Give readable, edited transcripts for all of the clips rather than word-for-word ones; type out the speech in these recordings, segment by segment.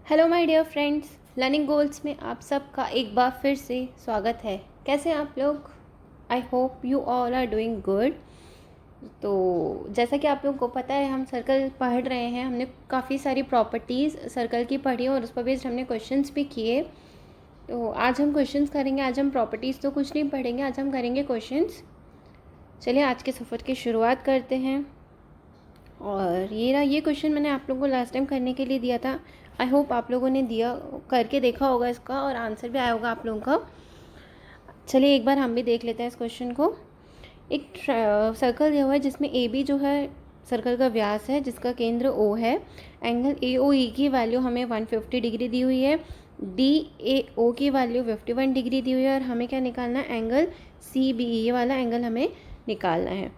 Hello my dear friends, learning goals में आप सबका एक बार फिर से स्वागत है। कैसे हैं आप लोग? I hope you all are doing good. तो जैसा कि आप लोगों को पता है, हम सर्कल पढ़ रहे हैं। हमने काफ़ी सारी प्रॉपर्टीज़ सर्कल की पढ़ी और उस पर बेस्ड हमने क्वेश्चंस भी किए। तो आज हम क्वेश्चंस करेंगे। आज हम प्रॉपर्टीज़ तो कुछ नहीं पढ़ेंगे, आज हम करेंगे क्वेश्चंस। चलिए आज के सफ़र की शुरुआत करते हैं। और ये क्वेश्चन मैंने आप लोगों को लास्ट टाइम करने के लिए दिया था। आई होप आप लोगों ने दिया करके देखा होगा इसका और आंसर भी आया होगा आप लोगों का। चलिए एक बार हम भी देख लेते हैं इस क्वेश्चन को। एक सर्कल दिया हुआ है जिसमें ए बी जो है सर्कल का व्यास है, जिसका केंद्र ओ है। एंगल ए ओ ई की वैल्यू हमें 150 डिग्री दी हुई है। डी ए ओ की वैल्यू 51 डिग्री दी हुई है। और हमें क्या निकालना है? एंगल सी बी, ये वाला एंगल हमें निकालना है।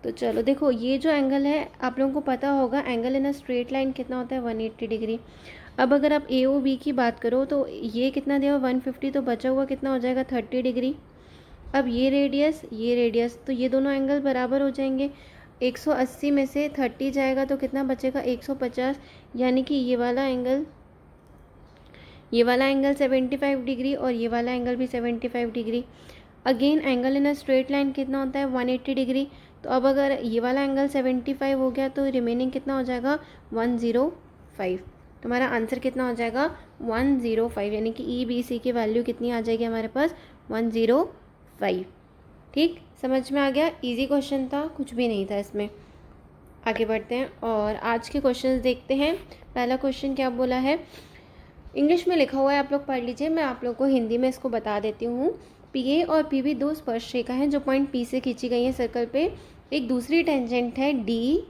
तो चलो देखो, ये जो एंगल है आप लोगों को पता होगा, angle in a straight line कितना होता है? 180 डिग्री। अब अगर आप ए ओ बी की बात करो तो ये कितना दिया हुआ? 150, तो बचा हुआ कितना हो जाएगा? 30 डिग्री। अब ये रेडियस, तो ये दोनों एंगल बराबर हो जाएंगे। 180 में से 30 जाएगा तो कितना बचेगा? 150। यानी कि ये वाला एंगल 75 डिग्री और ये वाला एंगल भी 75 degree. Again angle in a straight line कितना होता है? 180 डिग्री। तो अब अगर ये वाला एंगल 75 हो गया तो रिमेनिंग कितना हो जाएगा? 105। तो हमारा आंसर कितना हो जाएगा? 105। यानी कि ई बी सी की वैल्यू कितनी आ जाएगी हमारे पास? 105। ठीक, समझ में आ गया? इजी क्वेश्चन था, कुछ भी नहीं था इसमें। आगे बढ़ते हैं और आज के क्वेश्चंस देखते हैं। पहला क्वेश्चन क्या बोला है? इंग्लिश में लिखा हुआ है, आप लोग पढ़ लीजिए, मैं आप लोग को हिंदी में इसको बता देती हूँ। पी ए और पी बी दो स्पर्श रेखा हैं जो पॉइंट पी से खींची गई है सर्कल पे। एक दूसरी टेंजेंट है डी,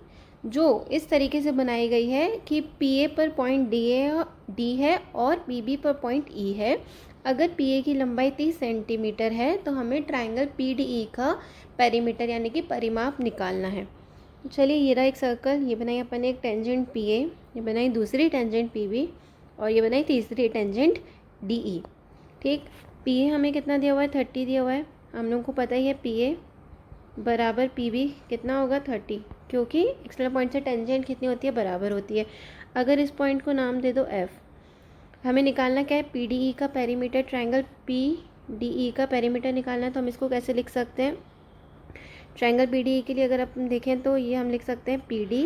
जो इस तरीके से बनाई गई है कि पी ए पर पॉइंट डी है और पी बी पर पॉइंट ई है। अगर पी ए की लंबाई 30 सेंटीमीटर है तो हमें ट्राइंगल पी डी ई का पेरीमीटर यानी कि परिमाप निकालना है। तो चलिए, ये रहा एक सर्कल, ये बनाई अपन ने एक टेंजेंट पी ए, ये बनाई दूसरी टेंजेंट पी बी और ये बनाई तीसरी टेंजेंट डी ई। ठीक, पी ए हमें कितना दिया हुआ है? 30 दिया हुआ है। हम लोगों को पता ही है पी ए बराबर पी बी कितना होगा? 30, क्योंकि एक्सटर्नल पॉइंट से टेंजेंट कितनी होती है? बराबर होती है। अगर इस पॉइंट को नाम दे दो एफ। हमें निकालना क्या है? पी डी ई का perimeter, triangle P D E का पेरीमीटर निकालना है। तो हम इसको कैसे लिख सकते हैं? ट्राइंगल पी डी ई के लिए अगर अपन देखें तो ये हम लिख सकते हैं पी डी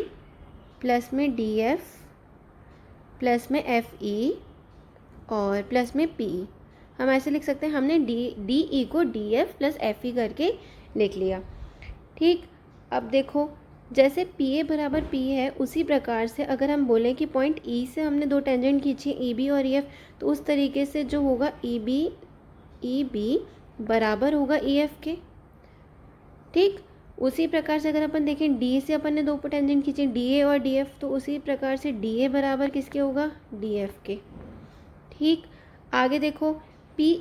प्लस में डी एफ प्लस में एफ ई और प्लस में पी ई। हम ऐसे लिख सकते हैं। हमने डी ई को D F plus F E करके लिख लिया। ठीक, अब देखो, जैसे पी ए बराबर पी है उसी प्रकार से अगर हम बोलें कि पॉइंट ई से हमने दो टेंजेंट खींची, ई बी और ई एफ, तो उस तरीके से जो होगा ई बी बराबर होगा ई एफ के। ठीक, उसी प्रकार से अगर अपन देखें डी से अपन ने दो टेंजेंट खींचे, डी ए और डी एफ, तो उसी प्रकार से डी ए बराबर किसके होगा? डी एफ के। ठीक, आगे देखो, पी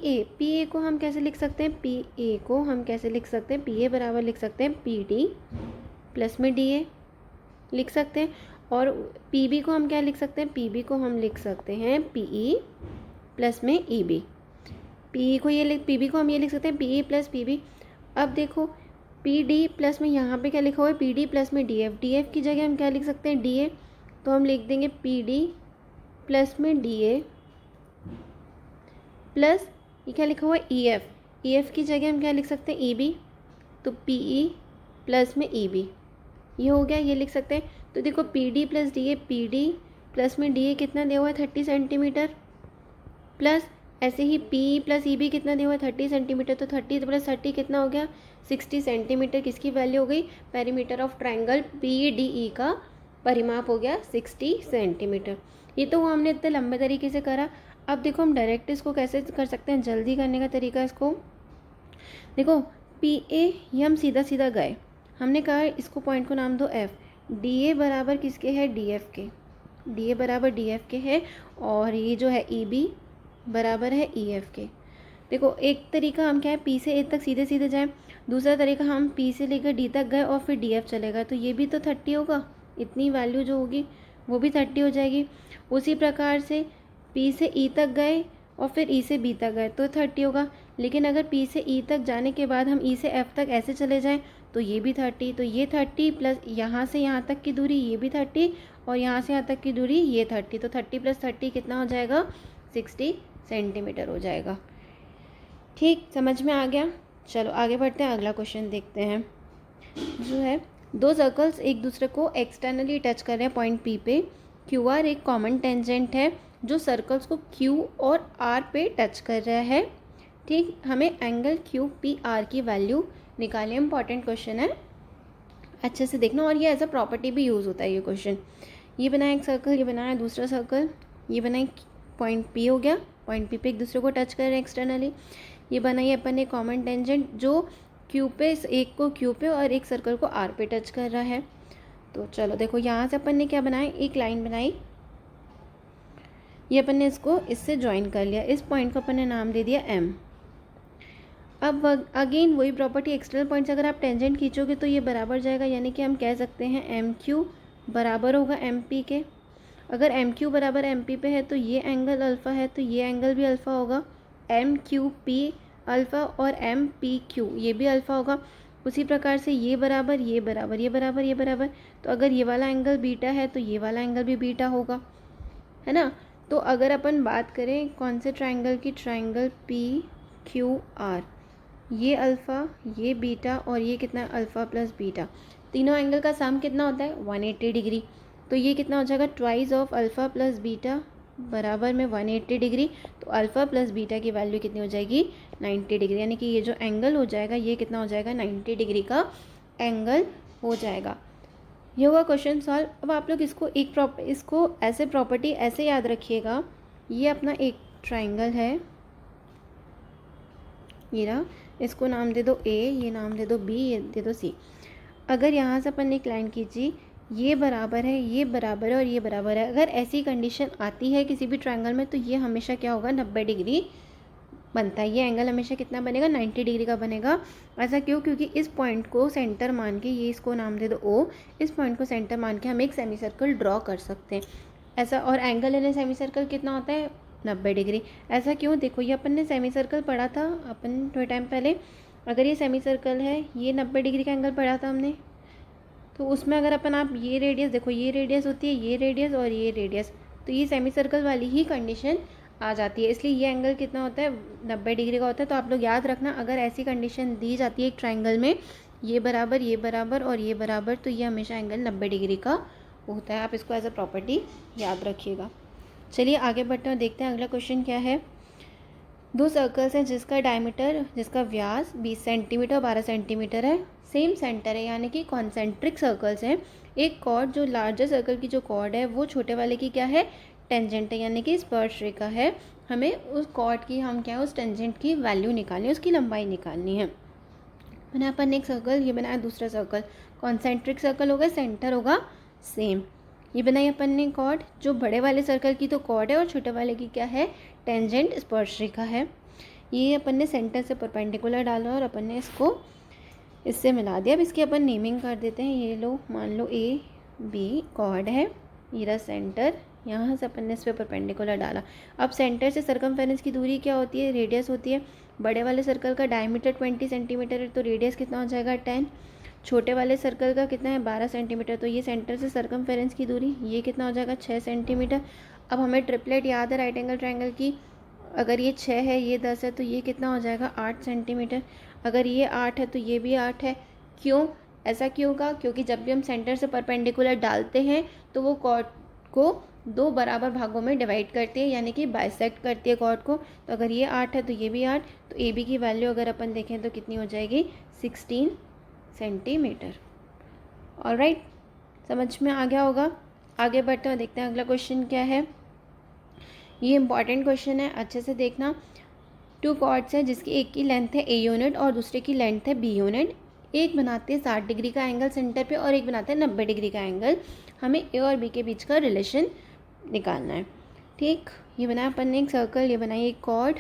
ए को हम कैसे लिख सकते हैं? पी ए को हम कैसे लिख सकते हैं? पी ए बराबर लिख सकते हैं पी डी प्लस में डी ए लिख सकते हैं। और पी बी को हम क्या लिख सकते हैं? पी बी को हम लिख सकते हैं पी ई प्लस में ई बी। पी बी को हम ये लिख सकते हैं P E plus P B. अब देखो, पी डी प्लस में यहाँ पे क्या लिखा हुआ है? पी डी प्लस में डी एफ की जगह हम क्या लिख सकते हैं? D A. तो हम लिख देंगे पी डी प्लस में डी ए प्लस ये क्या लिखा हुआ है? ई एफ की जगह हम क्या लिख सकते हैं? E B. तो पी ई प्लस में ई बी, ये हो गया, ये लिख सकते हैं। तो देखो, P D plus D A, P D plus में डी ए कितना दिया हुआ है? 30 सेंटीमीटर। प्लस ऐसे ही पी प्लस ई बी कितना दिया हुआ है? 30 सेंटीमीटर। तो 30 प्लस 30 कितना हो गया? 60 सेंटीमीटर। किसकी वैल्यू हो गई? Perimeter of triangle P D E का परिमाप हो गया 60 सेंटीमीटर। ये तो हमने इतने लंबे तरीके से करा। अब देखो, हम डायरेक्ट इसको कैसे कर सकते हैं? जल्दी करने का तरीका इसको देखो, पी ए ये हम सीधा सीधा गए, हमने कहा इसको पॉइंट को नाम दो एफ। डी ए बराबर किसके है? डी एफ के। डी ए बराबर डी एफ के है और ये जो है ई बी बराबर है ई एफ के। देखो, एक तरीका हम क्या है, पी से ए तक सीधे सीधे जाएं। दूसरा तरीका हम पी से लेकर डी तक गए और फिर डी एफ चलेगा, तो ये भी तो 30 होगा। इतनी वैल्यू जो होगी वो भी 30 हो जाएगी। उसी प्रकार से पी से ई तक गए और फिर ई से बी तक गए तो 30 होगा। लेकिन अगर पी से ई तक जाने के बाद हम ई से एफ तक ऐसे चले जाएं तो ये भी 30, तो ये 30 प्लस यहाँ से यहाँ तक की दूरी ये भी 30 और यहाँ से यहाँ तक की दूरी ये 30, तो 30 प्लस 30 कितना हो जाएगा 60 सेंटीमीटर हो जाएगा। ठीक, समझ में आ गया। चलो आगे बढ़ते हैं, अगला क्वेश्चन देखते हैं। जो है दो सर्कल्स एक दूसरे को एक्सटर्नली टच कर रहे हैं पॉइंट पी पे। क्यू आर एक कॉमन टेंजेंट है जो सर्कल्स को क्यू और आर पे टच कर रहा है। ठीक, हमें एंगल क्यू पी आर की वैल्यू निकालिए। इंपॉर्टेंट क्वेश्चन है, अच्छे से देखना, और ये एज अ प्रॉपर्टी भी यूज़ होता है ये क्वेश्चन। ये बनाया एक सर्कल, ये बनाया दूसरा सर्कल, ये बनाए पॉइंट पी हो गया, पॉइंट पी पे एक दूसरे को टच कर रहे हैं एक्सटर्नली। ये बनाई अपन एक कॉमन टेंजेंट जो क्यू पे, एक को क्यू पे और एक सर्कल को आर पे टच कर रहा है। तो चलो देखो यहाँ से अपन ने क्या बनाया, एक लाइन बनाई, ये अपन ने इसको इससे ज्वाइन कर लिया, इस पॉइंट को अपन ने नाम दे दिया एम। अब अगेन वही प्रॉपर्टी, एक्सटर्नल पॉइंट से अगर आप टेंजेंट खींचोगे तो ये बराबर जाएगा, यानी कि हम कह सकते हैं एम क्यू बराबर होगा एम पी के। अगर एम क्यू बराबर एम पी पे है तो ये एंगल अल्फ़ा है, तो ये एंगल भी अल्फ़ा होगा। एम क्यू पी अल्फ़ा और एम पी क्यू ये भी अल्फ़ा होगा। उसी प्रकार से ये बराबर, ये बराबर, ये बराबर, ये बराबर, तो अगर ये वाला एंगल बीटा है तो ये वाला एंगल भी बीटा होगा, है ना। तो अगर अपन बात करें कौन से ट्रायंगल की, ट्रायंगल पी क्यू आर, ये अल्फ़ा, ये बीटा और ये कितना है अल्फ़ा प्लस बीटा, तीनों एंगल का सम कितना होता है 180 डिग्री। तो ये कितना हो जाएगा twice of alpha plus beta बराबर में 180 डिग्री। तो अल्फ़ा प्लस बीटा की वैल्यू कितनी हो जाएगी 90 डिग्री, यानी कि ये जो एंगल हो जाएगा ये कितना हो जाएगा 90 डिग्री का एंगल हो जाएगा। ये हुआ क्वेश्चन सॉल्व। अब आप लोग इसको इसको ऐसे प्रॉपर्टी ऐसे याद रखिएगा, ये अपना एक ट्राइंगल है, ये रहा, इसको नाम दे दो ए, ये नाम दे दो बी, ये दे दो सी। अगर यहाँ से अपन एक लाइन खींची, ये बराबर है, ये बराबर है और ये बराबर है, अगर ऐसी कंडीशन आती है किसी भी ट्रायंगल में तो ये हमेशा क्या होगा 90 डिग्री बनता है। ये एंगल हमेशा कितना बनेगा 90 डिग्री का बनेगा। ऐसा क्यों, क्योंकि इस पॉइंट को सेंटर मान के, ये इसको नाम दे दो ओ, इस पॉइंट को सेंटर मान के हम एक सेमी सर्कल ड्रॉ कर सकते हैं ऐसा। और एंगल इन सेमी सर्कल कितना होता है 90 डिग्री। ऐसा क्यों, देखो ये अपन ने सेमी सर्कल पढ़ा था अपन थोड़े टाइम पहले। अगर ये सेमी सर्कल है, ये 90 डिग्री का एंगल पढ़ा था हमने, तो उसमें अगर अपन आप ये रेडियस देखो, ये रेडियस होती है, ये रेडियस और ये रेडियस, तो ये सेमी सर्कल वाली ही कंडीशन आ जाती है। इसलिए ये एंगल कितना होता है 90 डिग्री का होता है। तो आप लोग याद रखना, अगर ऐसी कंडीशन दी जाती है एक ट्राइंगल में, ये बराबर और ये बराबर, तो ये हमेशा एंगल 90 डिग्री का होता है। आप इसको एज अ प्रॉपर्टी याद रखिएगा। चलिए आगे बढ़ते हैं, देखते हैं अगला क्वेश्चन क्या है। दो सर्कल्स हैं जिसका डायमीटर, जिसका व्यास 20 सेंटीमीटर और 12 सेंटीमीटर है, सेम सेंटर है, यानी कि कॉन्सेंट्रिक सर्कल्स हैं। एक कॉर्ड जो लार्जर सर्कल की जो कॉर्ड है वो छोटे वाले की क्या है टेंजेंट है, यानी कि स्पर्श रेखा है। हमें उस कॉर्ड की हम क्या है उस टेंजेंट की वैल्यू निकालनी है, उसकी लंबाई निकालनी है। मैंने अपन ने एक सर्कल, ये बनाया दूसरा सर्कल, कॉन्सेंट्रिक सर्कल होगा, सेंटर होगा सेम। ये बनाई अपन ने कॉर्ड, जो बड़े वाले सर्कल की तो कॉर्ड है और छोटे वाले की क्या है टेंजेंट स्पर्श रेखा है। ये अपन ने सेंटर से परपेंडिकुलर डाला और अपन ने इसको इससे मिला दिया। अब इसकी अपन नेमिंग कर देते हैं। ये लो, मान लो ए बी कॉर्ड है, ये रहा सेंटर, यहाँ से अपन ने इस पर परपेंडिकुलर डाला। अब सेंटर से सरकमफेरेंस की दूरी क्या होती है, रेडियस होती है। बड़े वाले सर्कल का डायमीटर 20 सेंटीमीटर है, तो रेडियस कितना हो जाएगा 10। छोटे वाले सर्कल का कितना है 12 सेंटीमीटर, तो ये सेंटर से सरकमफेरेंस की दूरी ये कितना हो जाएगा 6 सेंटीमीटर। अब हमें ट्रिपलेट याद है राइट एंगल ट्रायंगल की, अगर ये 6 है, ये 10 है, तो ये कितना हो जाएगा 8 सेंटीमीटर। अगर ये 8 है तो ये भी 8 है। क्यों, ऐसा क्यों होगा, क्योंकि जब भी हम सेंटर से परपेंडिकुलर डालते हैं तो वो कॉर्ड को दो बराबर भागों में डिवाइड करती है, यानी कि बाइसेक्ट करती है कॉर्ड को। तो अगर ये 8 है तो ये भी 8, तो ए बी की वैल्यू अगर अपन देखें तो कितनी हो जाएगी 16 सेंटीमीटर। ऑलराइट, समझ में आ गया होगा। आगे बढ़ते हैं, देखते हैं अगला क्वेश्चन क्या है। ये इंपॉर्टेंट क्वेश्चन है, अच्छे से देखना। टू कॉर्ड्स हैं जिसकी एक की लेंथ है ए यूनिट और दूसरे की लेंथ है बी यूनिट। एक बनाते हैं 60 डिग्री का एंगल सेंटर पे और एक बनाते हैं 90 डिग्री का एंगल। हमें ए और बी के बीच का रिलेशन निकालना है। ठीक, ये बनाया अपन ने एक सर्कल, ये बनाई एक कॉर्ड,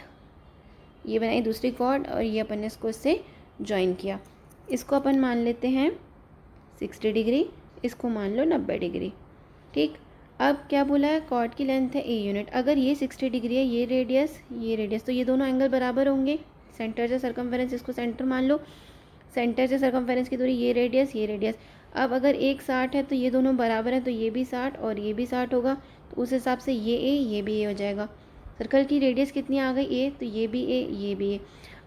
ये बनाई दूसरी कॉर्ड और ये अपन ने इसको इससे ज्वाइन किया। इसको अपन मान लेते हैं 60 डिग्री, इसको मान लो 90 डिग्री। ठीक, अब क्या बोला है, कॉर्ड की लेंथ है ए यूनिट। अगर ये 60 डिग्री है, ये रेडियस, तो ये दोनों एंगल बराबर होंगे। सेंटर से सरकमफेरेंस, इसको सेंटर मान लो। सेंटर से सर्कमफेरेंस की दूरी, ये रेडियस ये रेडियस। अब अगर एक 60 है तो ये दोनों बराबर है, तो ये भी 60 और ये भी 60 होगा, तो उस हिसाब से ये भी ए हो जाएगा। सर्कल की रेडियस कितनी आ गई ए, तो ये भी ए ये भी ए।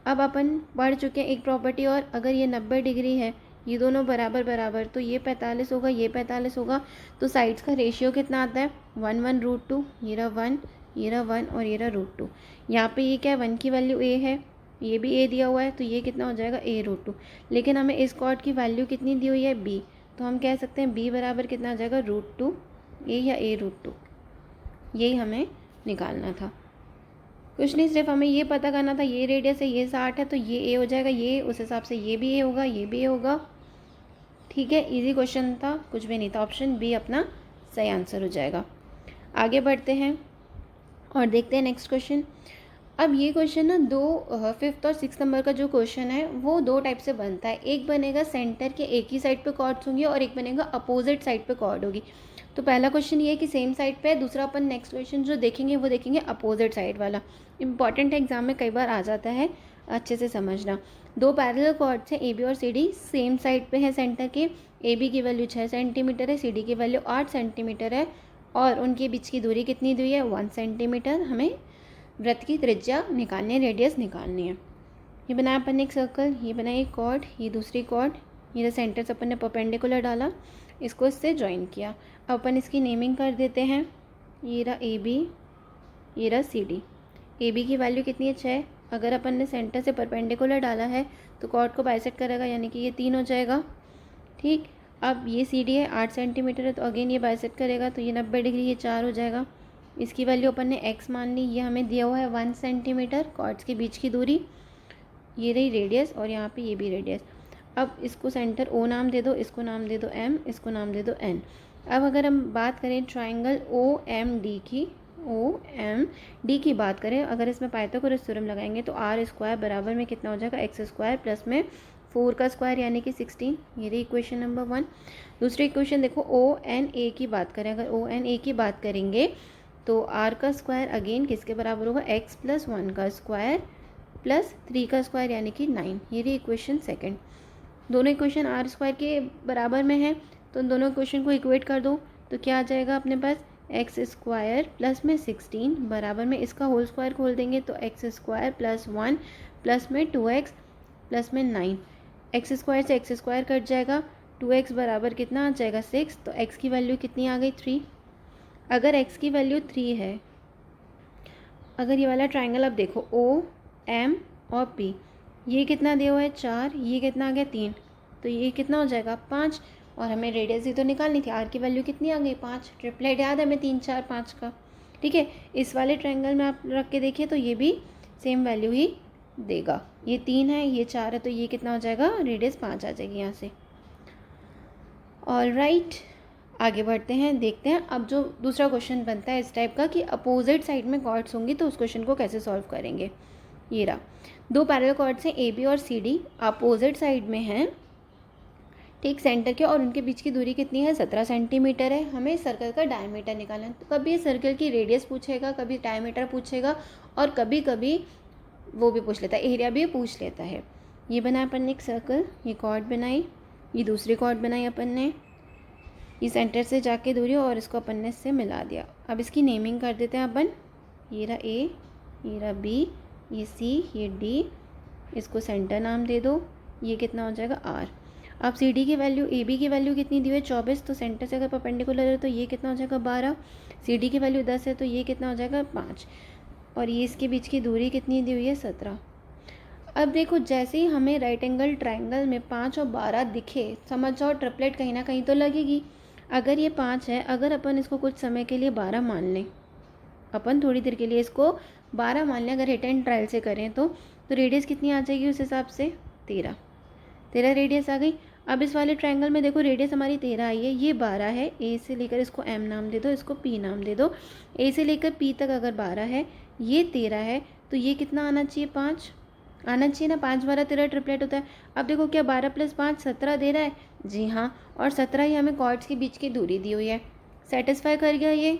अब अपन पढ़ चुके हैं एक प्रॉपर्टी और, अगर ये 90 डिग्री है, ये दोनों बराबर बराबर, तो ये 45 होगा ये 45 होगा, तो साइड्स का रेशियो कितना आता है 1/√2। ये रहा 1, ये रहा 1 और ये रहा √2। यहाँ पे ये क्या है 1 की वैल्यू ए है, ये भी ए दिया हुआ है, तो ये कितना हो जाएगा a√2। लेकिन हमें इस कॉर्ड की वैल्यू कितनी दी हुई है b, तो हम कह सकते हैं b बराबर कितना आ जाएगा √2 a या a√2। यही हमें निकालना था, कुछ नहीं, सिर्फ हमें ये पता करना था ये रेडियस है, ये 60 है, तो ये ए हो जाएगा, ये उस हिसाब से ये भी ए होगा ये भी ए होगा। ठीक है, इजी क्वेश्चन था, कुछ भी नहीं था, ऑप्शन बी अपना सही आंसर हो जाएगा। आगे बढ़ते हैं और देखते हैं नेक्स्ट क्वेश्चन। अब ये क्वेश्चन ना फिफ्थ और 6 नंबर का जो क्वेश्चन है वो दो टाइप से बनता है। एक बनेगा सेंटर के एक ही साइड पे कॉर्ड्स होंगे और एक बनेगा अपोजिट साइड पे कॉर्ड होगी। तो पहला क्वेश्चन ये है कि सेम साइड पे है, दूसरा अपन नेक्स्ट क्वेश्चन जो देखेंगे वो देखेंगे अपोजिट साइड वाला। इंपॉर्टेंट है, एग्जाम में कई बार आ जाता है, अच्छे से समझना। दो पैरेलल कॉर्ड्स हैं ए बी और सी डी, सेम साइड पे है सेंटर के। ए बी की वैल्यू 6 सेंटीमीटर है, सी डी की वैल्यू 8 सेंटीमीटर है और उनके बीच की दूरी कितनी दी है 1 सेंटीमीटर। हमें वृत्त की त्रिज्या निकालनी है, रेडियस निकालनी है। ये बनाया अपन ने एक सर्कल, ये बनाया एक कॉर्ड, ये दूसरी कॉर्ड, ये सेंटर से अपन ने परपेंडिकुलर डाला, इसको इससे ज्वाइन किया। अब अपन इसकी नेमिंग कर देते हैं, ये रहा ए बी, ये रहा सी डी। ए बी की वैल्यू कितनी है 6, अगर अपन ने सेंटर से परपेंडिकुलर डाला है तो कॉर्ड को बाइसेक्ट करेगा, यानी कि ये 3 हो जाएगा। ठीक, अब ये सी डी है 8 सेंटीमीटर है, तो अगेन ये बाइसेक्ट करेगा, तो ये 90 डिग्री, ये 4 हो जाएगा। इसकी वैल्यू अपन ने x मान ली, ये हमें दिया हुआ है 1 सेंटीमीटर, कॉर्ड्स के बीच की दूरी, ये रही रेडियस और यहाँ पे ये भी रेडियस। अब इसको सेंटर O नाम दे दो, इसको नाम दे दो M, इसको नाम दे दो N। अब अगर हम बात करें ट्राइंगल OMD की बात करें, अगर इसमें पाइथागोरस थ्योरम लगाएंगे तो r² बराबर में कितना हो जाएगा x² प्लस में 4 का स्क्वायर यानी कि 16। ये रही इक्वेशन नंबर 1। दूसरी इक्वेशन देखो ONA की बात करें, अगर ONA की बात करेंगे तो r का स्क्वायर अगेन किसके बराबर होगा x प्लस 1 का स्क्वायर प्लस 3 का स्क्वायर यानी कि 9। ये रही इक्वेशन सेकंड। दोनों इक्वेशन r² के बराबर में है, तो उन दोनों इक्वेशन को इक्वेट कर दो, तो क्या आ जाएगा अपने पास x² प्लस में 16 बराबर में इसका होल स्क्वायर खोल देंगे तो x² प्लस 1 प्लस में 2x प्लस में 9। x² से x² कट जाएगा, 2x बराबर कितना आ जाएगा 6, तो x की वैल्यू कितनी आ गई 3। अगर x की वैल्यू 3 है, अगर ये वाला ट्राइंगल अब देखो O M और P, ये कितना दिया हुआ है 4, ये कितना आ गया 3, तो ये कितना हो जाएगा 5। और हमें रेडियस ही तो निकालनी थी, r की वैल्यू कितनी आ गई 5। ट्रिपलेट याद है हमें 3 4 5 का। ठीक है, इस वाले ट्राइंगल में आप रख के देखिए तो ये भी सेम वैल्यू ही देगा। ये 3 है, ये 4 है, तो ये कितना हो जाएगा रेडियस 5 आ जाएगी यहाँ से। ऑलराइट, आगे बढ़ते हैं, देखते हैं अब जो दूसरा क्वेश्चन बनता है इस टाइप का कि अपोजिट साइड में कॉर्ड्स होंगी तो उस क्वेश्चन को कैसे सॉल्व करेंगे। ये रहा, दो पैरेलल कॉर्ड्स हैं ए बी और सी डी, अपोजिट साइड में हैं, ठीक सेंटर के, और उनके बीच की दूरी कितनी है 17 सेंटीमीटर है। हमें सर्कल का डायमीटर निकालना है, तो कभी सर्कल की रेडियस पूछेगा, कभी डायमीटर पूछेगा और कभी कभी वो भी पूछ लेता है, एरिया भी पूछ लेता है। ये बनाया अपन ने एक सर्कल, ये कॉर्ड बनाई, ये दूसरी कॉर्ड बनाई अपन ने, ये सेंटर से जाके दूरी और इसको अपन ने इससे मिला दिया। अब इसकी नेमिंग कर देते हैं अपन, ये रहा ए, ये रहा बी, ये सी, ये डी, इसको सेंटर नाम दे दो, ये कितना हो जाएगा आर। अब सी डी की वैल्यू, ए बी की वैल्यू कितनी दी हुई है 24, तो सेंटर से अगर परपेंडिकुलर है तो ये कितना हो जाएगा 12। सी डी की वैल्यू 10 है तो ये कितना हो जाएगा 5, और ये इसके बीच की दूरी कितनी दी हुई है 17। अब देखो जैसे ही हमें राइट एंगल ट्राइंगल में 5 और 12 दिखे, समझ जाओ ट्रिपलेट कहीं ना कहीं तो लगेगी। अगर ये 5 है, अगर अपन इसको कुछ समय के लिए 12 मान लें, अपन थोड़ी देर के लिए इसको 12 मान लें, अगर हिट एंड ट्रायल से करें तो रेडियस कितनी आ जाएगी उस हिसाब से 13 रेडियस आ गई। अब इस वाले ट्रायंगल में देखो रेडियस हमारी 13 आई है, ये 12 है, ए से लेकर इसको एम नाम दे दो, इसको पी नाम दे दो। ए से लेकर पी तक अगर 12 है, ये 13 है, तो ये कितना आना चाहिए 5 आना चाहिए ना, 5 12 13 ट्रिपलेट होता है। अब देखो क्या 12 + 5 17 दे रहा है, जी हाँ, और 17 ही हमें कॉर्ड्स के बीच की दूरी दी हुई है, सेटिस्फाई कर गया ये।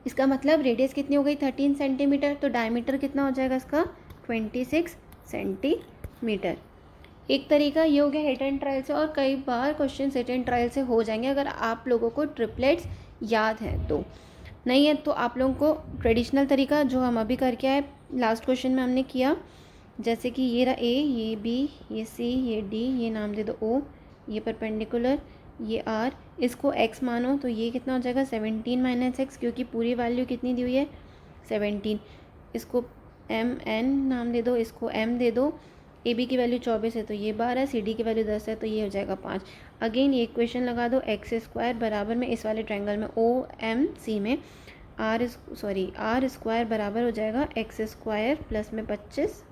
इसका मतलब रेडियस कितनी हो गई 13 सेंटीमीटर, तो डायमीटर कितना हो जाएगा इसका 26 सेंटीमीटर। एक तरीका ये हो गया हिट एंड ट्रायल से, और कई बार क्वेश्चन हिट एंड ट्रायल से हो जाएंगे अगर आप लोगों को ट्रिपलेट्स याद हैं तो। नहीं है तो आप लोगों को ट्रेडिशनल तरीका जो हम अभी करके आए लास्ट क्वेश्चन में हमने किया, जैसे कि ये रहा ए, ये बी, ये सी, ये डी, ये नाम दे दो ओ, ये परपेंडिकुलर, ये आर, इसको एक्स मानो तो ये कितना हो जाएगा 17 माइनस एक्स, क्योंकि पूरी वैल्यू कितनी दी हुई है 17। इसको एम एन नाम दे दो, इसको एम दे दो। ए बी की वैल्यू 24 है तो ये 12, सी डी की वैल्यू 10 है तो ये हो जाएगा 5। अगेन ये इक्वेशन लगा दो, एक्स स्क्वायर बराबर में इस वाले ट्रायंगल में ओ एम सी में आर स्क्वायर बराबर हो जाएगा एक्स स्क्वायर प्लस में 25,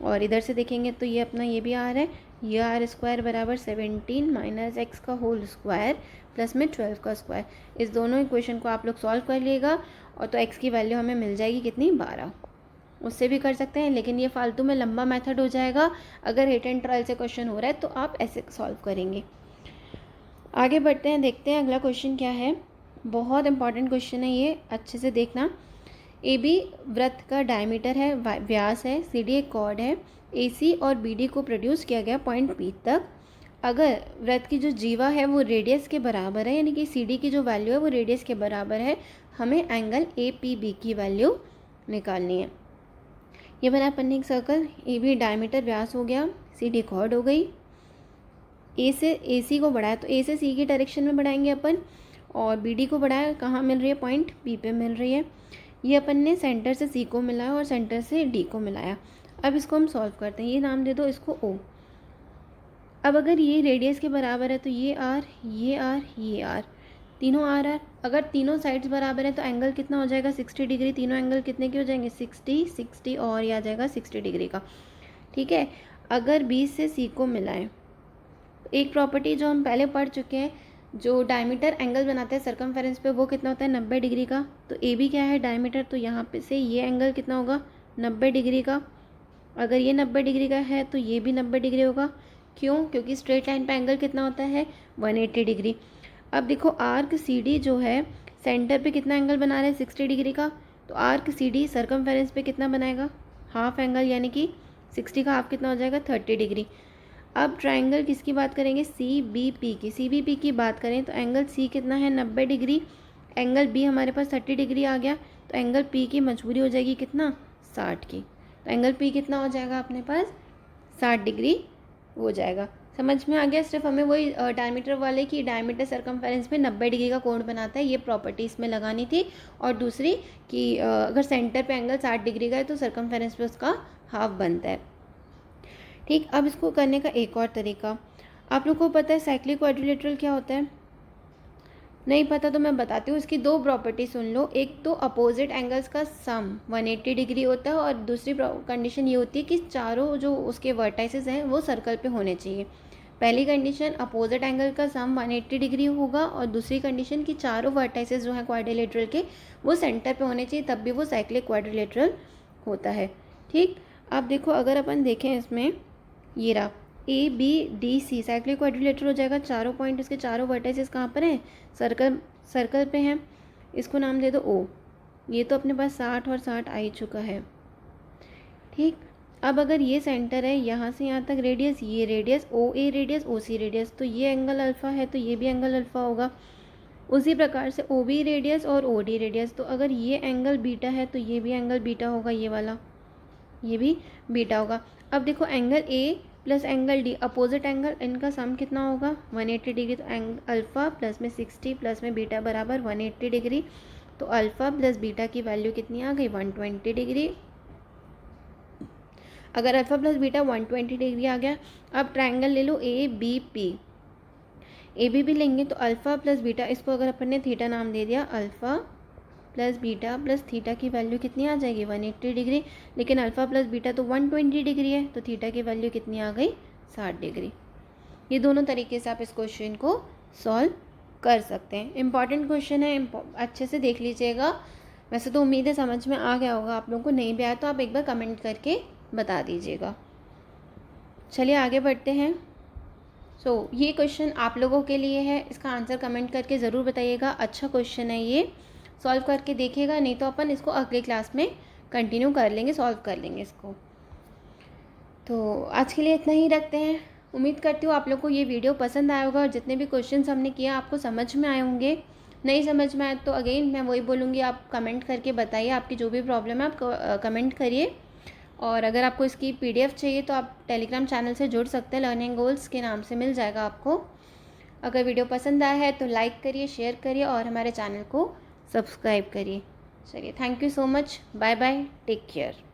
और इधर से देखेंगे तो ये अपना ये भी आर है, ये आर स्क्वायर बराबर 17 माइनस एक्स का होल स्क्वायर प्लस में 12 का स्क्वायर। इस दोनों इक्वेशन को आप लोग सॉल्व कर लिएगा और तो एक्स की वैल्यू हमें मिल जाएगी कितनी 12। उससे भी कर सकते हैं लेकिन ये फालतू में लंबा मेथड हो जाएगा, अगर हिट एंड ट्रायल से क्वेश्चन हो रहा है तो आप ऐसे सॉल्व करेंगे। आगे बढ़ते हैं, देखते हैं अगला क्वेश्चन क्या है। बहुत इंपॉर्टेंट क्वेश्चन है ये, अच्छे से देखना। ए बी वृत्त का डायमीटर है, व्यास है, सी डी एक कॉर्ड है, ए सी और बी डी को प्रोड्यूस किया गया पॉइंट पी तक। अगर वृत्त की जो जीवा है वो रेडियस के बराबर है, यानी कि सी डी की जो वैल्यू है वो रेडियस के बराबर है, हमें एंगल ए पी बी की वैल्यू निकालनी है। ये बना अपन ने एक सर्कल, ए बी डायमीटर व्यास हो गया, सी डी कॉर्ड हो गई, ए से ए सी को बढ़ाया तो ए से सी की डायरेक्शन में बढ़ाएंगे अपन, और बी डी को बढ़ाया कहाँ मिल रही है पॉइंट बी पे मिल रही है। ये अपन ने सेंटर से सी को मिलाया और सेंटर से डी को मिलाया। अब इसको हम सॉल्व करते हैं, ये नाम दे दो इसको ओ। अब अगर ये रेडियस के बराबर है तो ये आर, ये आर, ये आर, तीनों आर आर, अगर तीनों साइड्स बराबर है तो एंगल कितना हो जाएगा 60 डिग्री। तीनों एंगल कितने के हो जाएंगे 60, 60 और ये आ जाएगा 60 डिग्री का। ठीक है, अगर बी से सी को मिलाएं, एक प्रॉपर्टी जो हम पहले पढ़ चुके हैं, जो डायमीटर एंगल बनाते हैं सर्कमफेरेंस पे वो कितना होता है 90 डिग्री का। तो ए बी क्या है डायमीटर, तो यहाँ पे से ये एंगल कितना होगा 90 डिग्री का। अगर ये 90 डिग्री का है तो ये भी 90 डिग्री होगा। क्यों? क्योंकि स्ट्रेट लाइन पे एंगल कितना होता है 180 डिग्री। अब देखो आर्क सी डी जो है सेंटर पे कितना एंगल बना रहे हैं 60 डिग्री का, तो आर्क सी डी सर्कमफेरेंस पे कितना बनाएगा हाफ एंगल, यानी कि 60 का हाफ कितना हो जाएगा 30 डिग्री। अब ट्रायंगल किसकी बात करेंगे सी बी पी की, सी बी पी की बात करें तो एंगल सी कितना है 90 डिग्री, एंगल बी हमारे पास 30 डिग्री आ गया, तो एंगल पी की मजबूरी हो जाएगी कितना 60 की। तो एंगल पी कितना हो जाएगा अपने पास 60 डिग्री हो जाएगा। समझ में आ गया? सिर्फ हमें वही डायमीटर वाले की डायमीटर सर्कमफेरेंस पे 90 डिग्री का कोण बनाता है, ये प्रॉपर्टी इसमें लगानी थी। और दूसरी कि अगर सेंटर पे एंगल 60 डिग्री का है तो सर्कमफेरेंस पे उसका हाफ बनता है। ठीक, अब इसको करने का एक और तरीका, आप लोग को पता है साइक्लिक क्वाड्रिलेटरल क्या होता है? नहीं पता तो मैं बताती हूँ। इसकी दो प्रॉपर्टी सुन लो, एक तो अपोजिट एंगल्स का सम 180 डिग्री होता है, और दूसरी कंडीशन ये होती है कि चारों जो उसके वर्टाइसेस हैं वो सर्कल पे होने चाहिए। पहली कंडीशन अपोजिट एंगल का सम 180 डिग्री होगा, और दूसरी कंडीशन कि चारों वर्टाइसेस जो हैं क्वाड्रिलेटरल के वो सेंटर पे होने चाहिए, तब भी वो साइक्लिक क्वाड्रिलेटरल होता है। ठीक, अब देखो अगर अपन देखें इसमें, ये रहा A B D C cyclic quadrilateral हो जाएगा। चारों पॉइंट इसके चारों वर्टाइसेस कहाँ पर हैं सर्कल पे हैं। इसको नाम दे दो ओ। ये तो अपने पास 60 और 60 आ ही चुका है। ठीक, अब अगर ये सेंटर है, यहाँ से यहाँ तक रेडियस, ये रेडियस ओ ए रेडियस ओ सी रेडियस, तो ये एंगल अल्फ़ा है तो ये भी एंगल अल्फ़ा होगा। उसी प्रकार से ओ बी रेडियस और ओ डी रेडियस, तो अगर ये एंगल बीटा है तो ये भी एंगल बीटा होगा, ये वाला ये भी बीटा होगा। अब देखो angle A plus angle D opposite angle, इनका सम कितना होगा 180 डिग्री। तो अल्फ़ा प्लस में 60 प्लस में बीटा बराबर 180 डिग्री। तो अल्फ़ा प्लस बीटा की वैल्यू कितनी आ गई 120 डिग्री। अगर अल्फ़ा प्लस बीटा 120 डिग्री आ गया, अब ट्रायंगल ले लो A B P. A B भी लेंगे तो अल्फ़ा प्लस बीटा, इसको अगर अपन ने थीटा नाम दे दिया, alpha plus beta plus theta की वैल्यू कितनी आ जाएगी 180 डिग्री। लेकिन अल्फ़ा प्लस बीटा तो 120 डिग्री है, तो थीटा की वैल्यू कितनी आ गई 60 डिग्री। ये दोनों तरीके से आप इस क्वेश्चन को सॉल्व कर सकते हैं। इंपॉर्टेंट क्वेश्चन है, अच्छे से देख लीजिएगा। वैसे तो उम्मीद है समझ में आ गया होगा, आप लोगों को नहीं भी आया तो आप एक बार कमेंट करके बता दीजिएगा। चलिए आगे बढ़ते हैं। ये क्वेश्चन आप लोगों के लिए है, इसका आंसर कमेंट करके ज़रूर बताइएगा। अच्छा क्वेश्चन है, ये सॉल्व करके देखिएगा, नहीं तो अपन इसको अगले क्लास में कंटिन्यू कर लेंगे, सॉल्व कर लेंगे इसको। तो आज के लिए इतना ही रखते हैं। उम्मीद करती हूँ आप लोग को ये वीडियो पसंद आया होगा और जितने भी क्वेश्चंस हमने किए आपको समझ में आए होंगे। नहीं समझ में आए तो अगेन मैं वही बोलूँगी, आप कमेंट करके बताइए, आपकी जो भी प्रॉब्लम है आप कमेंट करिए। और अगर आपको इसकी PDF चाहिए तो आप टेलीग्राम चैनल से जुड़ सकते हैं, लर्निंग गोल्स के नाम से मिल जाएगा आपको। अगर वीडियो पसंद आया है तो लाइक करिए, शेयर करिए और हमारे चैनल को सब्सक्राइब करिए। चलिए, thank you so much, bye bye, take care.